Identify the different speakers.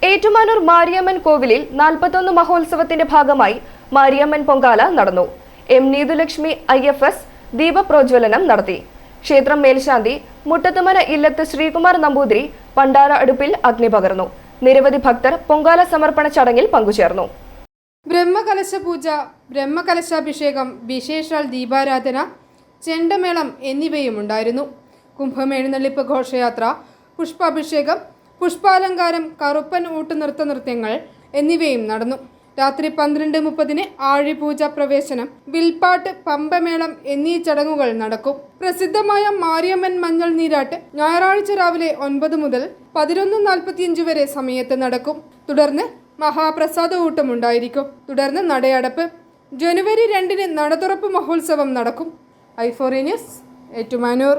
Speaker 1: ഏറ്റുമാനൂർ മാരിയമ്മൻ കോവിലിൽ 41 മഹോത്സവത്തിന്റെ ഭാഗമായി മാരിയമ്മൻ പൊങ്കാല നടന്നു. എം നീതുലക്ഷ്മി IFS ദീപപ്രോജ്വലനം നടത്തി. ക്ഷേത്രം മേൽശാന്തി മുട്ടത്തുമന ഇല്ലത്ത് ശ്രീകുമാർ നമ്പൂതിരി പണ്ടാര അടുപ്പിൽ അഗ്നി പകർന്നു. നിരവധി ഭക്തർ പൊങ്കാല സമർപ്പണ ചടങ്ങിൽ പങ്കുചേർന്നു.
Speaker 2: ബ്രഹ്മകലശ പൂജ, ബ്രഹ്മകലശാഭിഷേകം, വിശേഷാൽ ദീപാരാധന, ചെണ്ടമേളം എന്നിവയും ഉണ്ടായിരുന്നു. കുംഭമെഴുന്നള്ളിപ്പ് ഘോഷയാത്ര, പുഷ്പാഭിഷേകം, പുഷ്പാലങ്കാരം, കറുപ്പൻ ഊട്ടുനൃത്ത നൃത്യങ്ങൾ എന്നിവയും നടന്നു. രാത്രി 12:30 ആഴിപൂജ, പ്രവേശനം, വിൽപ്പാട്ട്, പമ്പമേളം എന്നീ ചടങ്ങുകൾ നടക്കും. പ്രസിദ്ധമായ മാരിയമ്മൻ മഞ്ഞൾ നീരാട്ട് ഞായറാഴ്ച രാവിലെ 9 മുതൽ 11:45 വരെ സമയത്ത് നടക്കും. തുടർന്ന് മഹാപ്രസാദ ഊട്ടമുണ്ടായിരിക്കും. തുടർന്ന് നടയടപ്പ്. ജനുവരി 2 നടതുറപ്പ് മഹോത്സവം നടക്കും. i4 news, Ettumanoor.